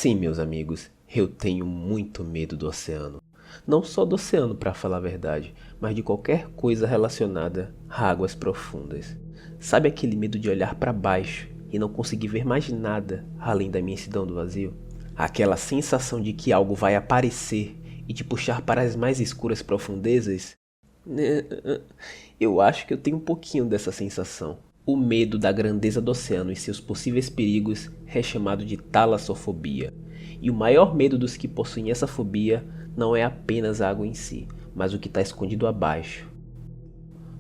Sim, meus amigos, eu tenho muito medo do oceano. Não só do oceano, para falar a verdade, mas de qualquer coisa relacionada a águas profundas. Sabe aquele medo de olhar para baixo e não conseguir ver mais nada além da imensidão do vazio? Aquela sensação de que algo vai aparecer e te puxar para as mais escuras profundezas? Eu acho que eu tenho um pouquinho dessa sensação. O medo da grandeza do oceano e seus possíveis perigos é chamado de talassofobia. E o maior medo dos que possuem essa fobia não é apenas a água em si, mas o que está escondido abaixo.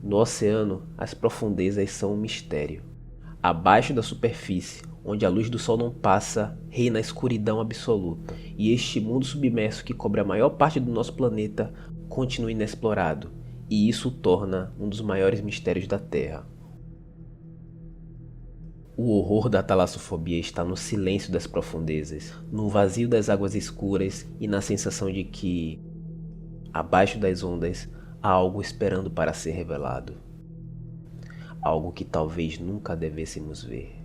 No oceano, as profundezas são um mistério. Abaixo da superfície, onde a luz do sol não passa, reina a escuridão absoluta. E este mundo submerso que cobre a maior parte do nosso planeta continua inexplorado. E isso o torna um dos maiores mistérios da Terra. O horror da talassofobia está no silêncio das profundezas, no vazio das águas escuras e na sensação de que, abaixo das ondas, há algo esperando para ser revelado. Algo que talvez nunca devêssemos ver.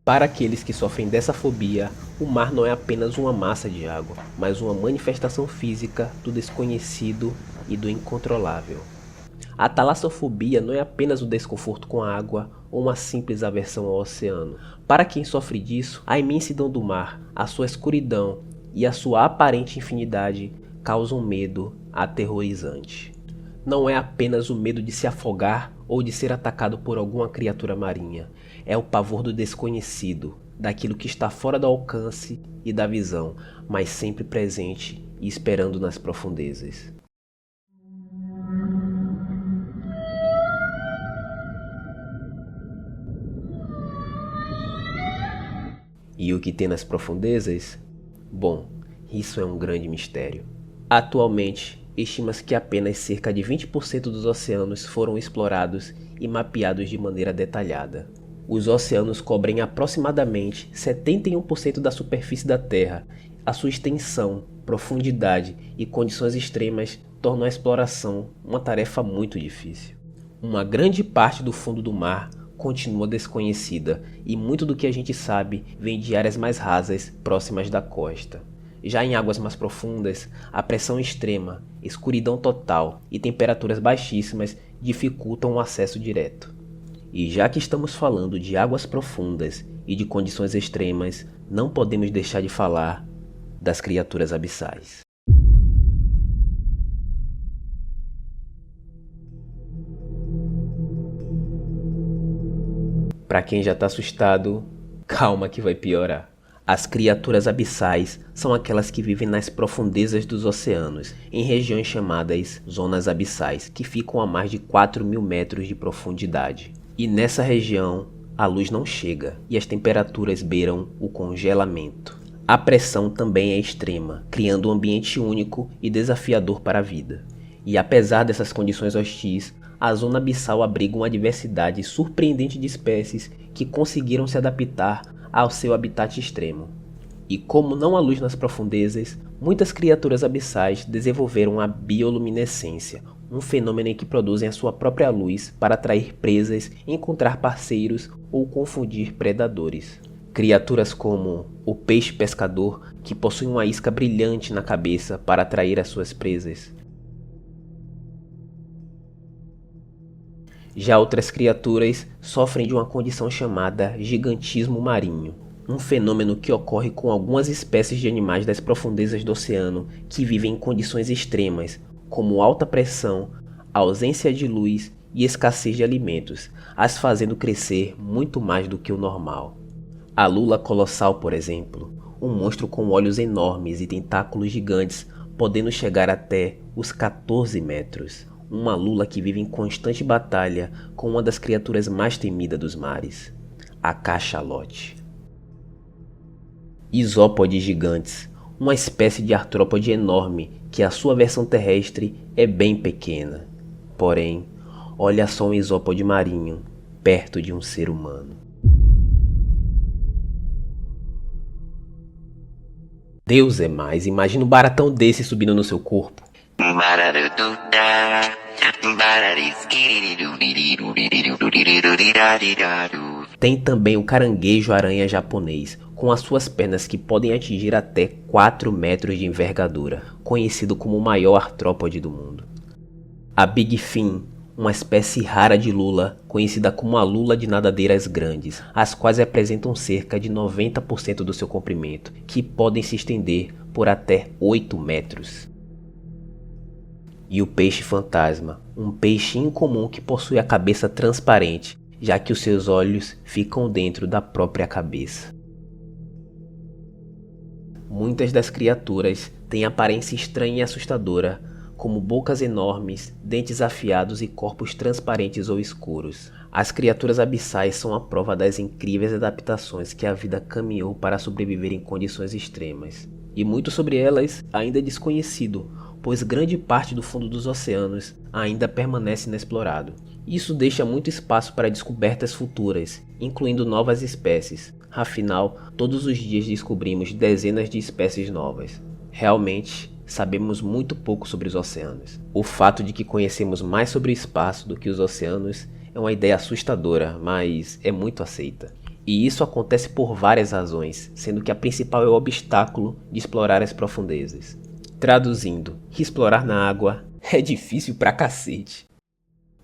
Para aqueles que sofrem dessa fobia, o mar não é apenas uma massa de água, mas uma manifestação física do desconhecido e do incontrolável. A talassofobia não é apenas o desconforto com a água ou uma simples aversão ao oceano. Para quem sofre disso, a imensidão do mar, a sua escuridão e a sua aparente infinidade causam medo aterrorizante. Não é apenas o medo de se afogar ou de ser atacado por alguma criatura marinha. É o pavor do desconhecido, daquilo que está fora do alcance e da visão, mas sempre presente e esperando nas profundezas. E o que tem nas profundezas? Bom, isso é um grande mistério. Atualmente, estima-se que apenas cerca de 20% dos oceanos foram explorados e mapeados de maneira detalhada. Os oceanos cobrem aproximadamente 71% da superfície da Terra. A sua extensão, profundidade e condições extremas tornam a exploração uma tarefa muito difícil. Uma grande parte do fundo do mar continua desconhecida e muito do que a gente sabe vem de áreas mais rasas próximas da costa. Já em águas mais profundas, a pressão extrema, escuridão total e temperaturas baixíssimas dificultam o acesso direto. E já que estamos falando de águas profundas e de condições extremas, não podemos deixar de falar das criaturas abissais. Para quem já está assustado, calma que vai piorar. As criaturas abissais são aquelas que vivem nas profundezas dos oceanos, em regiões chamadas zonas abissais, que ficam a mais de 4.000 metros de profundidade. E nessa região, a luz não chega e as temperaturas beiram o congelamento. A pressão também é extrema, criando um ambiente único e desafiador para a vida. E apesar dessas condições hostis, a zona abissal abriga uma diversidade surpreendente de espécies que conseguiram se adaptar ao seu habitat extremo. E como não há luz nas profundezas, muitas criaturas abissais desenvolveram a bioluminescência, um fenômeno em que produzem a sua própria luz para atrair presas, encontrar parceiros ou confundir predadores. Criaturas como o peixe pescador, que possui uma isca brilhante na cabeça para atrair as suas presas. Já outras criaturas sofrem de uma condição chamada gigantismo marinho, um fenômeno que ocorre com algumas espécies de animais das profundezas do oceano que vivem em condições extremas, como alta pressão, ausência de luz e escassez de alimentos, as fazendo crescer muito mais do que o normal. A lula colossal, por exemplo, um monstro com olhos enormes e tentáculos gigantes, podendo chegar até os 14 metros. Uma lula que vive em constante batalha com uma das criaturas mais temidas dos mares, a cachalote. Isópodes gigantes, uma espécie de artrópode enorme que a sua versão terrestre é bem pequena. Porém, olha só um isópode marinho perto de um ser humano. Deus é mais, imagina um baratão desse subindo no seu corpo. Tem também o caranguejo-aranha japonês, com as suas pernas que podem atingir até 4 metros de envergadura, conhecido como o maior artrópode do mundo. A Big Fin, uma espécie rara de lula, conhecida como a lula de nadadeiras grandes, as quais apresentam cerca de 90% do seu comprimento, que podem se estender por até 8 metros. E o peixe fantasma, um peixe incomum que possui a cabeça transparente, já que os seus olhos ficam dentro da própria cabeça. Muitas das criaturas têm aparência estranha e assustadora, como bocas enormes, dentes afiados e corpos transparentes ou escuros. As criaturas abissais são a prova das incríveis adaptações que a vida caminhou para sobreviver em condições extremas. E muito sobre elas ainda é desconhecido, pois grande parte do fundo dos oceanos ainda permanece inexplorado. Isso deixa muito espaço para descobertas futuras, incluindo novas espécies. Afinal, todos os dias descobrimos dezenas de espécies novas. Realmente, sabemos muito pouco sobre os oceanos. O fato de que conhecemos mais sobre o espaço do que os oceanos é uma ideia assustadora, mas é muito aceita. E isso acontece por várias razões, sendo que a principal é o obstáculo de explorar as profundezas. Traduzindo, explorar na água é difícil pra cacete.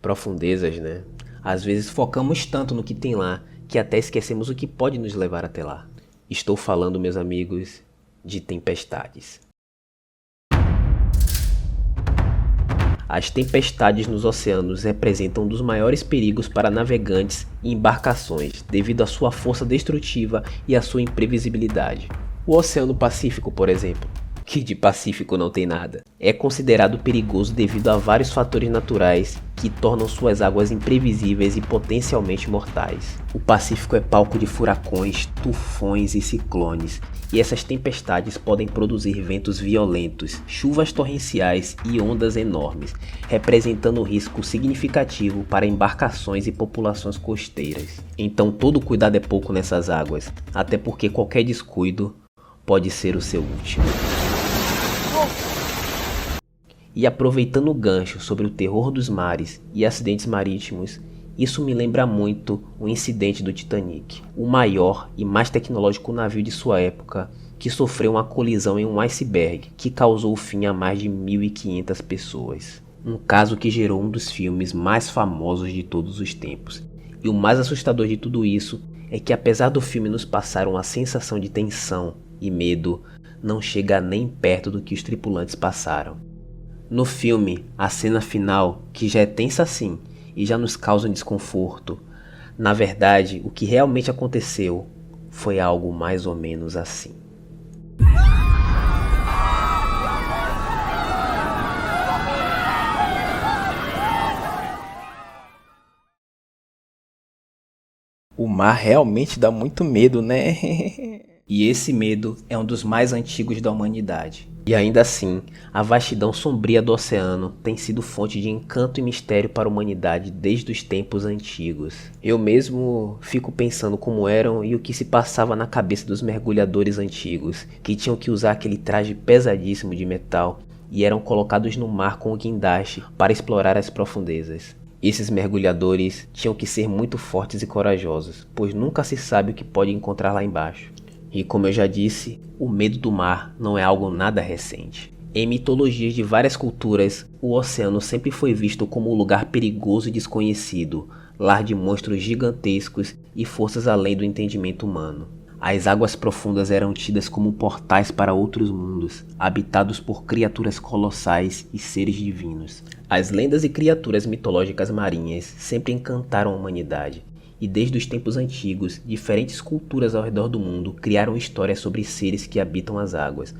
Profundezas, né? Às vezes focamos tanto no que tem lá, que até esquecemos o que pode nos levar até lá. Estou falando, meus amigos, de tempestades. As tempestades nos oceanos representam um dos maiores perigos para navegantes e embarcações, devido à sua força destrutiva e à sua imprevisibilidade. O Oceano Pacífico, por exemplo, que de pacífico não tem nada, é considerado perigoso devido a vários fatores naturais que tornam suas águas imprevisíveis e potencialmente mortais. O Pacífico é palco de furacões, tufões e ciclones, e essas tempestades podem produzir ventos violentos, chuvas torrenciais e ondas enormes, representando um risco significativo para embarcações e populações costeiras. Então todo cuidado é pouco nessas águas, até porque qualquer descuido pode ser o seu último. E aproveitando o gancho sobre o terror dos mares e acidentes marítimos, isso me lembra muito o incidente do Titanic, o maior e mais tecnológico navio de sua época, que sofreu uma colisão em um iceberg que causou o fim a mais de 1.500 pessoas. Um caso que gerou um dos filmes mais famosos de todos os tempos. E o mais assustador de tudo isso é que, apesar do filme nos passar uma sensação de tensão e medo, não chega nem perto do que os tripulantes passaram. No filme, a cena final, que já é tensa assim e já nos causa um desconforto, na verdade, o que realmente aconteceu foi algo mais ou menos assim. O mar realmente dá muito medo, né? E esse medo é um dos mais antigos da humanidade. E ainda assim, a vastidão sombria do oceano tem sido fonte de encanto e mistério para a humanidade desde os tempos antigos. Eu mesmo fico pensando como eram e o que se passava na cabeça dos mergulhadores antigos, que tinham que usar aquele traje pesadíssimo de metal e eram colocados no mar com o guindaste para explorar as profundezas. Esses mergulhadores tinham que ser muito fortes e corajosos, pois nunca se sabe o que pode encontrar lá embaixo. E como eu já disse, o medo do mar não é algo nada recente. Em mitologias de várias culturas, o oceano sempre foi visto como um lugar perigoso e desconhecido, lar de monstros gigantescos e forças além do entendimento humano. As águas profundas eram tidas como portais para outros mundos, habitados por criaturas colossais e seres divinos. As lendas e criaturas mitológicas marinhas sempre encantaram a humanidade. E desde os tempos antigos, diferentes culturas ao redor do mundo criaram histórias sobre seres que habitam as águas,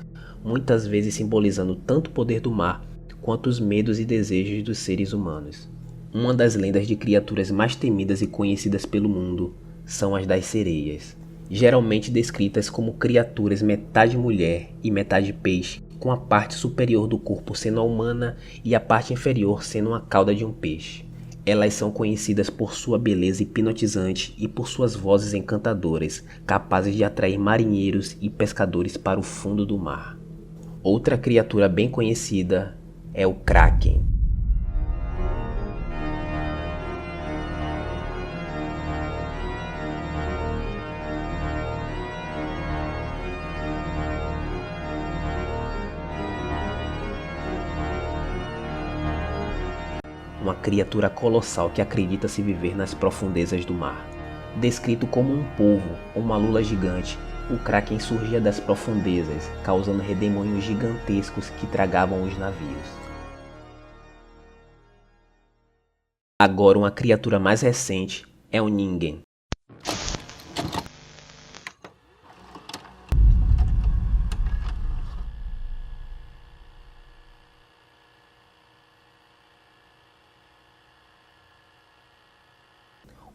muitas vezes simbolizando tanto o poder do mar quanto os medos e desejos dos seres humanos. Uma das lendas de criaturas mais temidas e conhecidas pelo mundo são as das sereias, geralmente descritas como criaturas metade mulher e metade peixe, com a parte superior do corpo sendo a humana e a parte inferior sendo a cauda de um peixe. Elas são conhecidas por sua beleza hipnotizante e por suas vozes encantadoras, capazes de atrair marinheiros e pescadores para o fundo do mar. Outra criatura bem conhecida é o Kraken. uma criatura colossal que acredita-se viver nas profundezas do mar. Descrito como um polvo ou uma lula gigante, o Kraken surgia das profundezas, causando redemoinhos gigantescos que tragavam os navios. Agora uma criatura mais recente é o Ningen.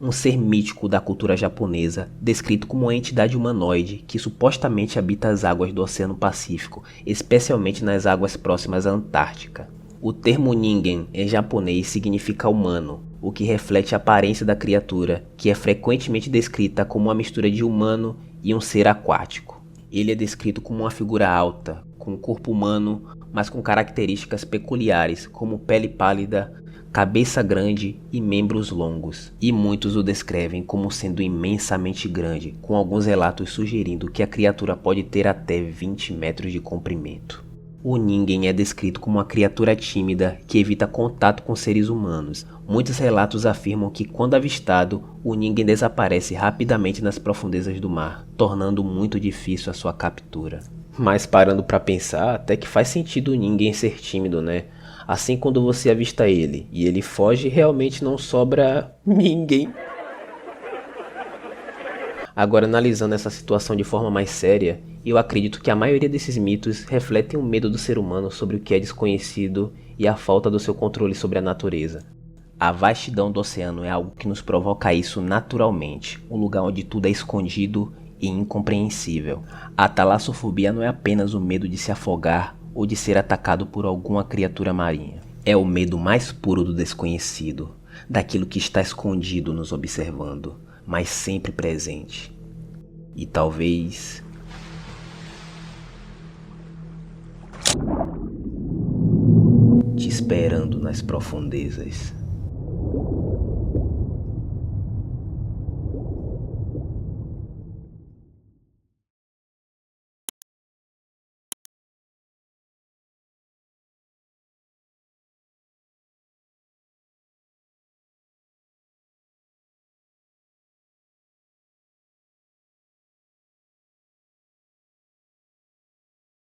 Um ser mítico da cultura japonesa, descrito como uma entidade humanoide que supostamente habita as águas do Oceano Pacífico, especialmente nas águas próximas à Antártica. O termo Ningen em japonês significa humano, o que reflete a aparência da criatura, que é frequentemente descrita como uma mistura de humano e um ser aquático. Ele é descrito como uma figura alta, com um corpo humano, mas com características peculiares, como pele pálida, cabeça grande e membros longos, e muitos o descrevem como sendo imensamente grande, com alguns relatos sugerindo que a criatura pode ter até 20 metros de comprimento. O Ningen é descrito como uma criatura tímida que evita contato com seres humanos. Muitos relatos afirmam que quando avistado, o Ningen desaparece rapidamente nas profundezas do mar, tornando muito difícil a sua captura. Mas parando para pensar, até que faz sentido o Ningen ser tímido, né? Assim, quando você avista ele e ele foge, realmente não sobra ninguém. Agora, analisando essa situação de forma mais séria, eu acredito que a maioria desses mitos refletem o medo do ser humano sobre o que é desconhecido e a falta do seu controle sobre a natureza. A vastidão do oceano é algo que nos provoca isso naturalmente, um lugar onde tudo é escondido e incompreensível. A talassofobia não é apenas o medo de se afogar ou de ser atacado por alguma criatura marinha. É o medo mais puro do desconhecido, daquilo que está escondido nos observando, mas sempre presente. E talvez te esperando nas profundezas.